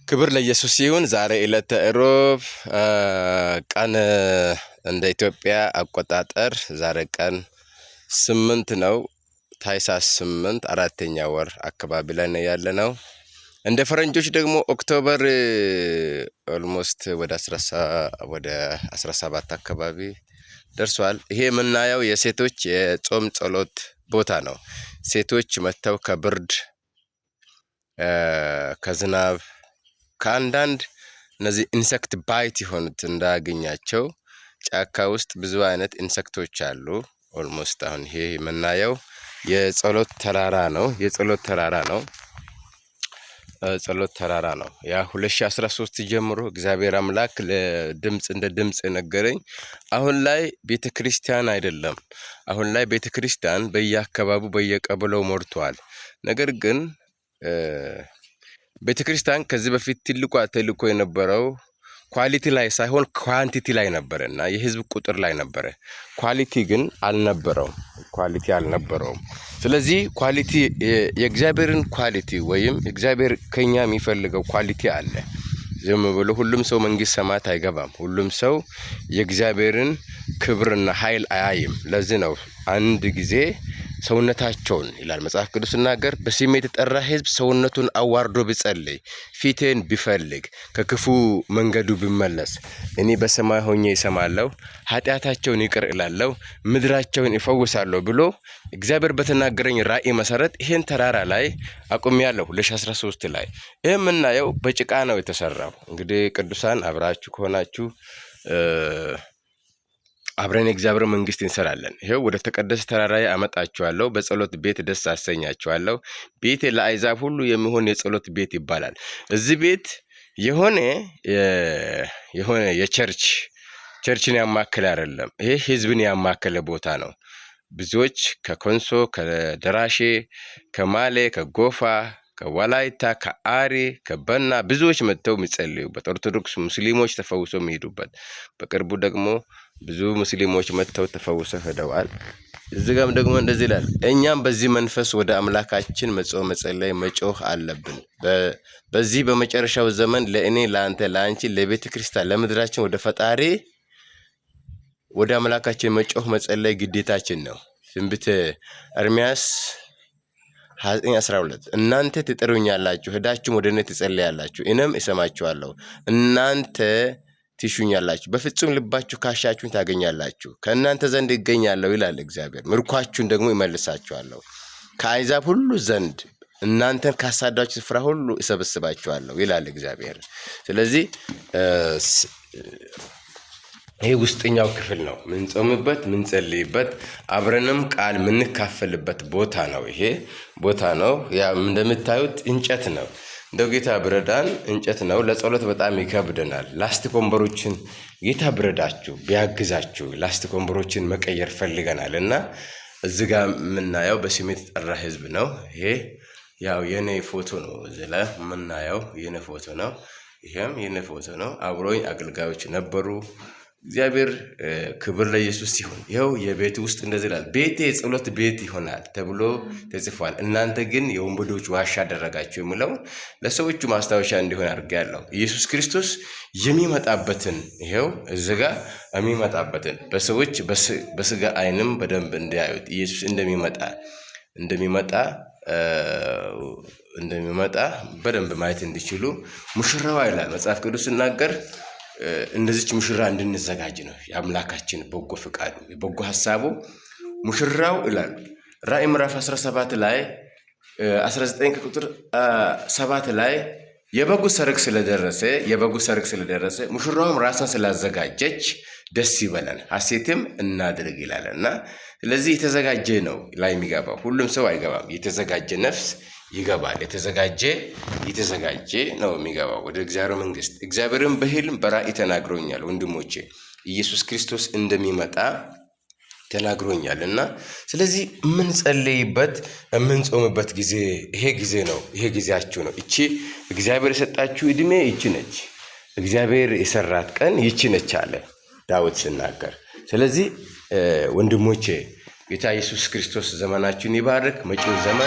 ክብር ለኢየሱስ ይሁን። ዛሬ ዕለተ ሮብ ቀን እንደ ኢትዮጵያ አቆጣጠር ዛሬ ቀን 8 ነው። ታኅሳስ 8 አራተኛ ወር አካባቢ ላይ ነው ያለነው። እንደ ፈረንጆች ደግሞ ኦክቶበር ኦልሞስት ወደ 17 አካባቢ ደርሷል። ይሄ የምናየው የሴቶች የጾም ጸሎት ቦታ ነው። ሴቶች መተው ከብርድ ከዝናብ ከአንዳንድ እነዚህ ኢንሴክት ባይት የሆኑት እንዳያገኛቸው ጫካ ውስጥ ብዙ አይነት ኢንሴክቶች አሉ። ኦልሞስት አሁን ይሄ የምናየው የጸሎት ተራራ ነው። የጸሎት ተራራ ነው። ጸሎት ተራራ ነው። ያ 2013 ጀምሮ እግዚአብሔር አምላክ እንደ ድምጽ ነገረኝ። አሁን ላይ ቤተክርስቲያን አይደለም። አሁን ላይ ቤተክርስቲያን በየአካባቢው በየቀበሌው ሞልቷል። ነገር ግን ቤተክርስቲያን ከዚህ በፊት ትልቋ ተልእኮ የነበረው ኳሊቲ ላይ ሳይሆን ኳንቲቲ ላይ ነበረና የህዝብ ቁጥር ላይ ነበረ። ኳሊቲ ግን አልነበረውም። ስለዚህ ኳሊቲ የእግዚአብሔርን ኳሊቲ ወይም እግዚአብሔር ከኛ የሚፈልገው ኳሊቲ አለ። ዝም ብሎ ሁሉም ሰው መንግስት ሰማያት አይገባም። ሁሉም ሰው የእግዚአብሔርን ክብርና ኃይል አያይም። ለዚህ ነው አንድ ጊዜ ሰውነታቸውን ይላል መጽሐፍ ቅዱስ ሲናገር በስሜ የተጠራ ህዝብ ሰውነቱን አዋርዶ ቢጸልይ ፊቴን ቢፈልግ ከክፉ መንገዱ ቢመለስ እኔ በሰማይ ሆኜ እሰማለሁ፣ ኃጢአታቸውን ይቅር እላለሁ፣ ምድራቸውን እፈውሳለሁ ብሎ እግዚአብሔር በተናገረኝ ራእይ መሰረት ይሄን ተራራ ላይ አቁሜያለሁ 2013 ላይ። ይሄ የምናየው በጭቃ ነው የተሰራው። እንግዲህ ቅዱሳን አብራችሁ ከሆናችሁ አብረን የእግዚአብሔር መንግስት እንሰራለን። ይሄው ወደ ተቀደሰ ተራራዬ አመጣችኋለሁ፣ በጸሎት ቤት ደስ አሰኛችኋለሁ። ቤቴ ለአሕዛብ ሁሉ የሚሆን የጸሎት ቤት ይባላል። እዚህ ቤት የሆነ የቸርችን ያማከለ አይደለም። ይሄ ህዝብን ያማከለ ቦታ ነው። ብዙዎች ከኮንሶ፣ ከደራሼ፣ ከማሌ፣ ከጎፋ፣ ከወላይታ፣ ከአሪ፣ ከበና ብዙዎች መጥተው የሚጸልዩበት፣ ኦርቶዶክስ ሙስሊሞች ተፈውሰው የሚሄዱበት፣ በቅርቡ ደግሞ ብዙ ሙስሊሞች መጥተው ተፈውሰው ሄደዋል። እዚህ ጋርም ደግሞ እንደዚህ ይላል፣ እኛም በዚህ መንፈስ ወደ አምላካችን መጾም፣ መጸለይ፣ መጮህ አለብን። በዚህ በመጨረሻው ዘመን ለእኔ፣ ለአንተ፣ ለአንቺ፣ ለቤተ ክርስቲያን፣ ለምድራችን ወደ ፈጣሪ ወደ አምላካችን መጮህ መጸለይ ግዴታችን ነው። ትንቢተ ኤርምያስ 29:12 እናንተ ትጠሩኛላችሁ፣ ሄዳችሁም ወደ እኔ ትጸልያላችሁ፣ እኔም እሰማችኋለሁ። እናንተ ትሹኛላችሁ፣ በፍጹም ልባችሁ ካሻችሁኝ ታገኛላችሁ፣ ከእናንተ ዘንድ ይገኛለሁ ይላል እግዚአብሔር። ምርኳችሁን ደግሞ ይመልሳችኋለሁ፣ ከአሕዛብ ሁሉ ዘንድ እናንተን ካሳዳችሁ ስፍራ ሁሉ እሰበስባችኋለሁ ይላል እግዚአብሔር። ስለዚህ ይሄ ውስጠኛው ክፍል ነው፣ ምንጾምበት፣ ምንጸልይበት፣ አብረንም ቃል ምንካፈልበት ቦታ ነው። ይሄ ቦታ ነው። ያ እንደምታዩት እንጨት ነው። እንደው ጌታ ብረዳን እንጨት ነው። ለጸሎት በጣም ይከብደናል። ላስቲክ ወንበሮችን ጌታ ብረዳችሁ ቢያግዛችሁ ላስቲክ ወንበሮችን መቀየር ፈልገናል እና እዚህ ጋር የምናየው በስሜ የተጠራ ህዝብ ነው። ይሄ ያው የኔ ፎቶ ነው። እዚህ ላይ የምናየው የኔ ፎቶ ነው። ይሄም የኔ ፎቶ ነው። አብሮኝ አገልጋዮች ነበሩ። እግዚአብሔር ክብር ለኢየሱስ ይሁን። ይኸው የቤት ውስጥ እንደዚህ ይላል፣ ቤቴ የጸሎት ቤት ይሆናል ተብሎ ተጽፏል፣ እናንተ ግን የወንበዶች ዋሻ አደረጋችሁ የሚለው ለሰዎቹ ማስታወሻ እንዲሆን አድርጌያለሁ። ኢየሱስ ክርስቶስ የሚመጣበትን ይኸው እዚህ ጋር የሚመጣበትን በሰዎች በስጋ አይንም በደንብ እንዲያዩት ኢየሱስ እንደሚመጣ በደንብ ማየት እንዲችሉ ሙሽራዋ ይላል መጽሐፍ ቅዱስ ሲናገር እንደዚች ሙሽራ እንድንዘጋጅ ነው የአምላካችን በጎ ፍቃዱ የበጎ ሐሳቡ ሙሽራው ይላል። ራእይ ምዕራፍ 17 ላይ 19 ቁጥር 7 ላይ የበጉ ሰርግ ስለደረሰ ሙሽራውም ራሷን ስላዘጋጀች ደስ ይበለን ሐሴትም እናድርግ ይላልና፣ ስለዚህ የተዘጋጀ ነው ላይ የሚገባው። ሁሉም ሰው አይገባም። የተዘጋጀ ነፍስ ይገባል። የተዘጋጀ ነው የሚገባው ወደ እግዚአብሔር መንግስት። እግዚአብሔርን በሕልም በራእይ ተናግሮኛል ወንድሞቼ፣ ኢየሱስ ክርስቶስ እንደሚመጣ ተናግሮኛል እና ስለዚህ የምንጸልይበት የምንጾምበት ጊዜ ይሄ ጊዜ ነው። ይሄ ጊዜያችሁ ነው። እቺ እግዚአብሔር የሰጣችሁ እድሜ ይቺ ነች። እግዚአብሔር የሰራት ቀን ይቺ ነች አለ ዳዊት ሲናገር። ስለዚህ ወንድሞቼ ጌታ ኢየሱስ ክርስቶስ ዘመናችሁን ይባርክ። መጪው ዘመን